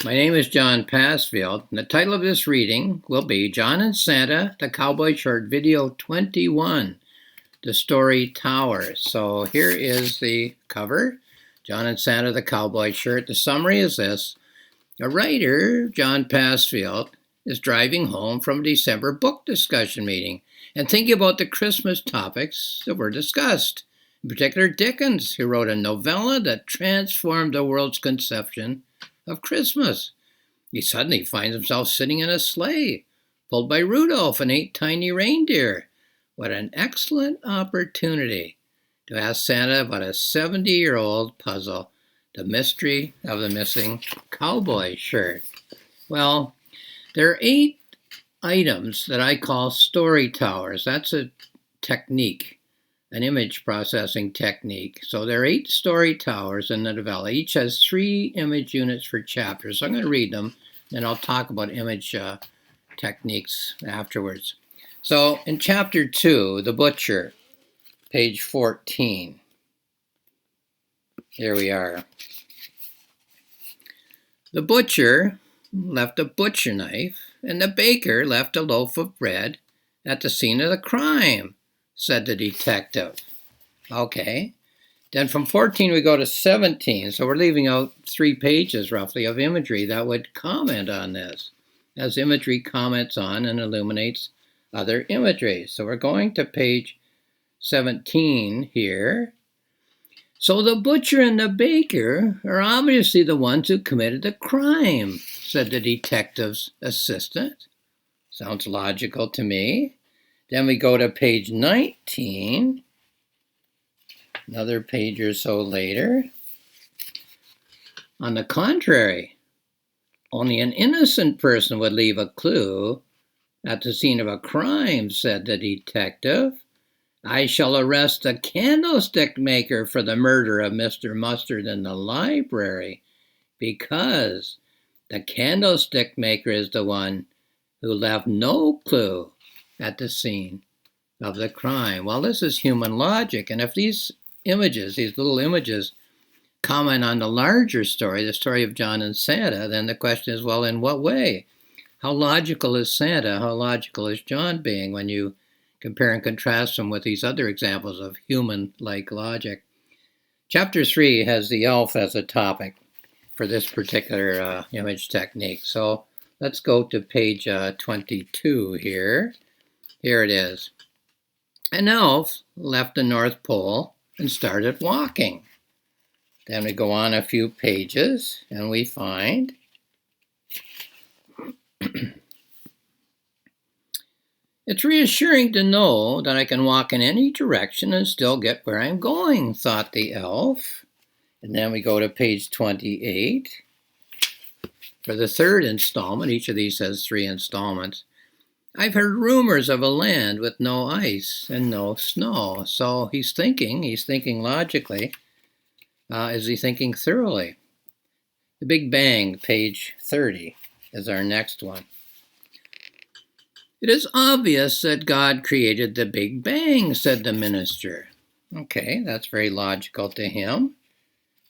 My name is John Passfield, and the title of this reading will be John and Santa, the Cowboy Short, Video 21, The Story Tower. So here is the cover, John and Santa, the Cowboy Shirt. The summary is this. A writer, John Passfield, is driving home from a December book discussion meeting and thinking about the Christmas topics that were discussed. In particular, Dickens, who wrote a novella that transformed the world's conception of Christmas. He suddenly finds himself sitting in a sleigh, pulled by Rudolph and 8 tiny reindeer. What an excellent opportunity to ask Santa about a 70-year-old puzzle, the mystery of the missing cowboy shirt. Well, there are 8 items that I call story towers. That's a technique, an image processing technique. So there are 8 story towers in the novella. Each has 3 image units for chapters. So I'm going to read them, and I'll talk about image techniques afterwards. So in chapter 2, The Butcher, page 14. Here we are. The butcher left a butcher knife, and the baker left a loaf of bread at the scene of the crime, said the detective. Okay. Then from 14 we go to 17. So we're leaving out 3 pages roughly of imagery that would comment on this, as imagery comments on and illuminates other imagery. So we're going to page 17 here. So the butcher and the baker are obviously the ones who committed the crime, said the detective's assistant. Sounds logical to me. Then we go to page 19, another page or so later. On the contrary, only an innocent person would leave a clue at the scene of a crime, said the detective. I shall arrest the candlestick maker for the murder of Mr. Mustard in the library, because the candlestick maker is the one who left no clue at the scene of the crime. Well, this is human logic, and if these images, these little images, comment on the larger story, the story of John and Santa, then the question is, well, in what way? How logical is Santa? How logical is John being when you compare and contrast them with these other examples of human-like logic? Chapter 3 has the elf as a topic for this particular image technique. So let's go to page 22 here. Here it is. An elf left the North Pole and started walking. Then we go on a few pages and we find it's reassuring to know that I can walk in any direction and still get where I'm going, thought the elf. And then we go to page 28 for the 3rd installment. Each of these has 3 installments. I've heard rumors of a land with no ice and no snow. So he's thinking logically. Is he thinking thoroughly? The Big Bang, page 30, is our next one. It is obvious that God created the Big Bang, said the minister. Okay, that's very logical to him.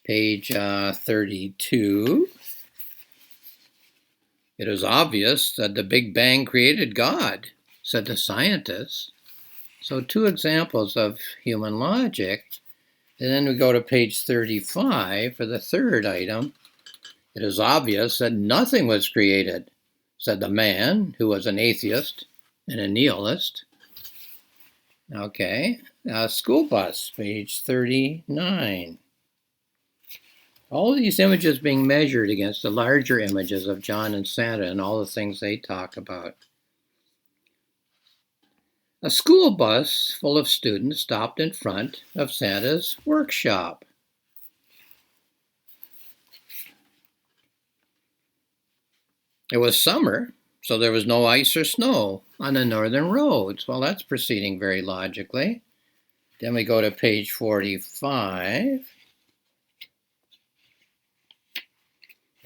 Page 32. It is obvious that the Big Bang created God, said the scientist. So 2 examples of human logic. And then we go to page 35 for the 3rd item. It is obvious that nothing was created, said the man who was an atheist and a nihilist. Okay, school bus, page 39. All of these images being measured against the larger images of John and Santa and all the things they talk about. A school bus full of students stopped in front of Santa's workshop. It was summer, so there was no ice or snow on the northern roads. Well, that's proceeding very logically. Then we go to page 45.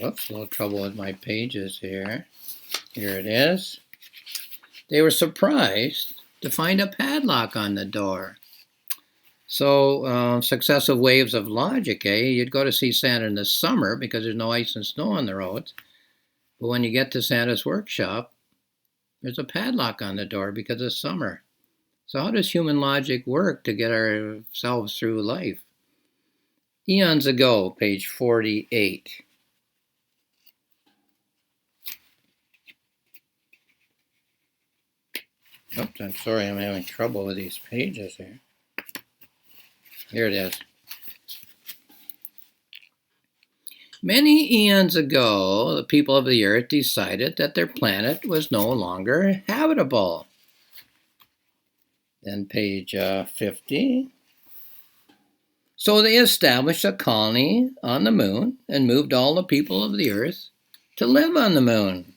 Oops, a little trouble with my pages here. Here it is. They were surprised to find a padlock on the door. So successive waves of logic, eh? You'd go to see Santa in the summer because there's no ice and snow on the roads. But when you get to Santa's workshop, there's a padlock on the door because it's summer. So how does human logic work to get ourselves through life? Eons ago, page 48. Oops, I'm sorry, I'm having trouble with these pages here. Here it is. Many eons ago, the people of the earth decided that their planet was no longer habitable. Then page 50. So they established a colony on the moon and moved all the people of the earth to live on the moon.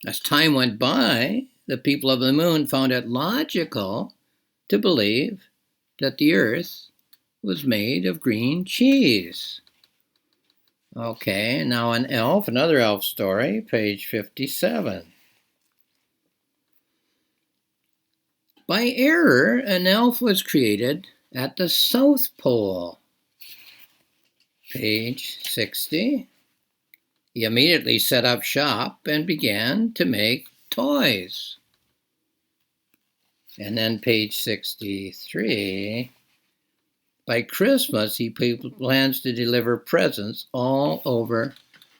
As time went by, the people of the moon found it logical to believe that the earth was made of green cheese. Okay, now another elf story, page 57. By error, an elf was created at the South Pole. Page 60. He immediately set up shop and began to make toys. And then page 63. By Christmas, he plans to deliver presents all over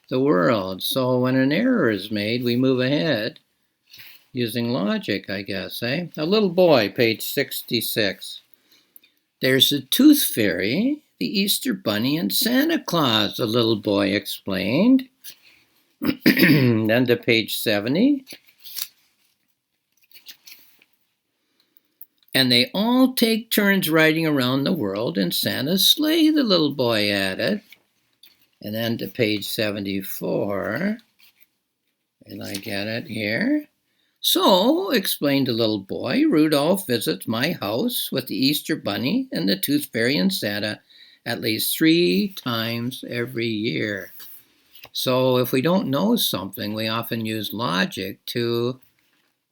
the world. So when an error is made, we move ahead using logic, I guess, eh? A little boy, page 66. There's the Tooth Fairy, the Easter Bunny, and Santa Claus, the little boy explained. Then to page 70. And they all take turns riding around the world in Santa's sleigh, the little boy added. And then to page 74. And I get it here. So, explained the little boy, Rudolph visits my house with the Easter Bunny and the Tooth Fairy and Santa at least 3 times every year. So if we don't know something, we often use logic to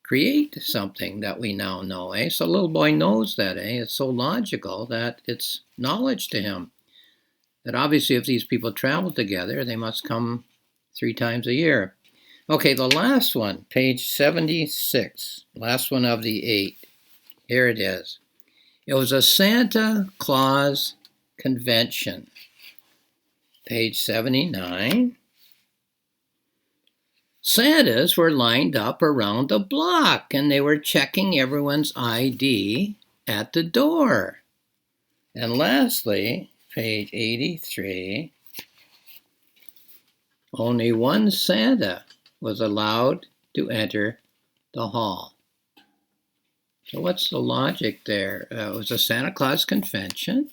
create something that we now know, eh? So the little boy knows that, eh? It's so logical that it's knowledge to him. That obviously if these people travel together, they must come 3 times a year. Okay, the last one, page 76, last one of the 8. Here it is. It was a Santa Claus convention. Page 79. Santas were lined up around the block and they were checking everyone's ID at the door. And lastly, page 83, only one Santa was allowed to enter the hall. So what's the logic there? It was a Santa Claus convention.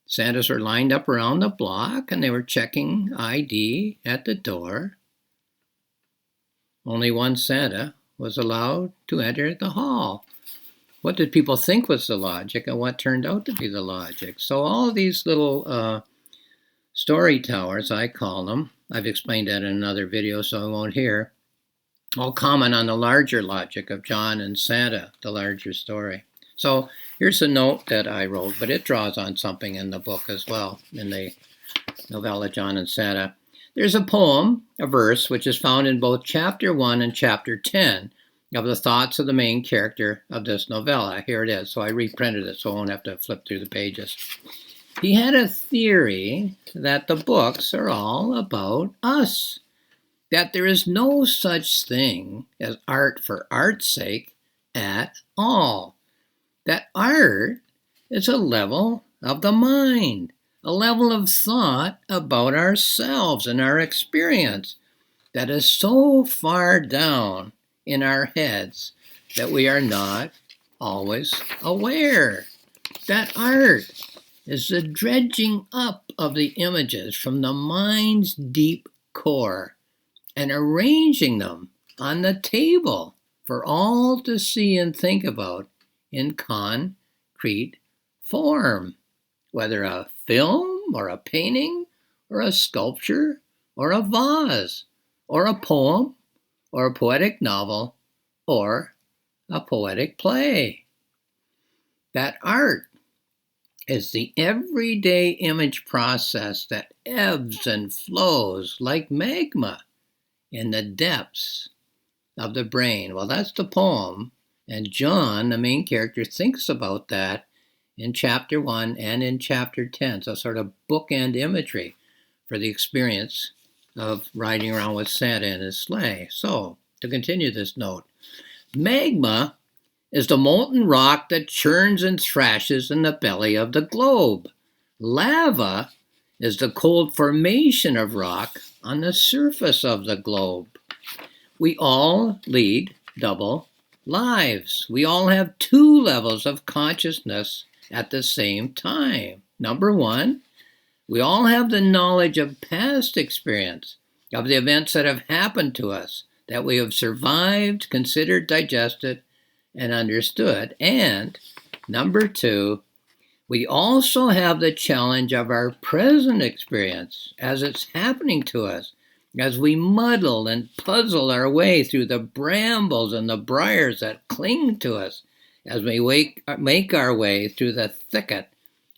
Santas were lined up around the block and they were checking ID at the door. Only one Santa was allowed to enter the hall. What did people think was the logic and what turned out to be the logic? So all these little story towers, I call them, I've explained that in another video, so I won't here, all comment on the larger logic of John and Santa, the larger story. So here's a note that I wrote, but it draws on something in the book as well, in the novella John and Santa. There's a poem, a verse, which is found in both chapter 1 and chapter 10 of the thoughts of the main character of this novella. Here it is. So I reprinted it so I won't have to flip through the pages. He had a theory that the books are all about us, that there is no such thing as art for art's sake at all, that art is a level of the mind, a level of thought about ourselves and our experience that is so far down in our heads that we are not always aware. That art is the dredging up of the images from the mind's deep core and arranging them on the table for all to see and think about in concrete form, whether a film or a painting or a sculpture or a vase or a poem or a poetic novel or a poetic play. that art is the everyday image process that ebbs and flows like magma in the depths of the brain. Well, that's the poem, and John, the main character, thinks about that in chapter 1 and in chapter 10. So sort of bookend imagery for the experience of riding around with Santa in his sleigh. So, to continue this note, magma is the molten rock that churns and thrashes in the belly of the globe. Lava is the cold formation of rock on the surface of the globe. We all lead double lives. We all have two levels of consciousness at the same time. Number one, we all have the knowledge of past experience, of the events that have happened to us, that we have survived, considered, digested, and understood. And number two, we also have the challenge of our present experience as it's happening to us, as we muddle and puzzle our way through the brambles and the briars that cling to us, as we make our way through the thicket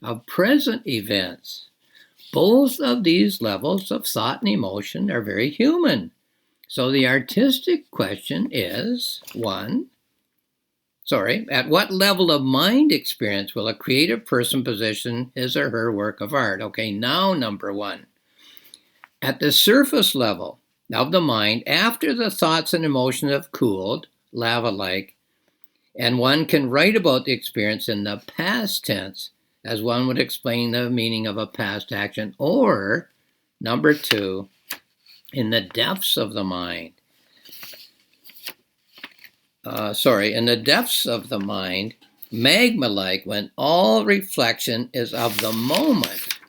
of present events. Both of these levels of thought and emotion are very human. So the artistic question is, at what level of mind experience will a creative person position his or her work of art? Okay, now number one. At the surface level of the mind, after the thoughts and emotions have cooled, lava-like, and one can write about the experience in the past tense, as one would explain the meaning of a past action, or, number two, in the depths of the mind. In the depths of the mind, magma-like, when all reflection is of the moment,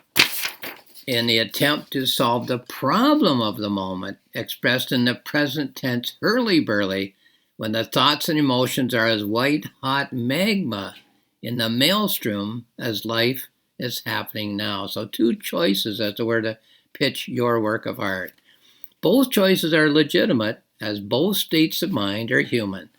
in the attempt to solve the problem of the moment, expressed in the present tense hurly-burly, when the thoughts and emotions are as white-hot magma in the maelstrom as life is happening now. So two choices as to where to pitch your work of art. Both choices are legitimate, as both states of mind are human.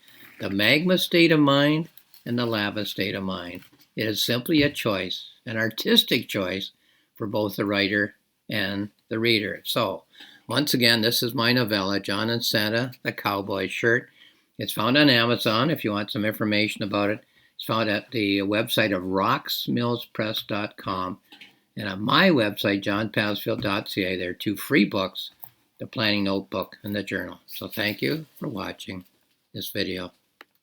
The magma state of mind and the lava state of mind. It is simply a choice, an artistic choice for both the writer and the reader. So, once again, this is my novella, John and Santa, the Cowboy Shirt. It's found on Amazon if you want some information about it. It's found at the website of roxmillspress.com and on my website, johnpasfield.ca. There are two free books, the Planning Notebook and the Journal. So thank you for watching this video.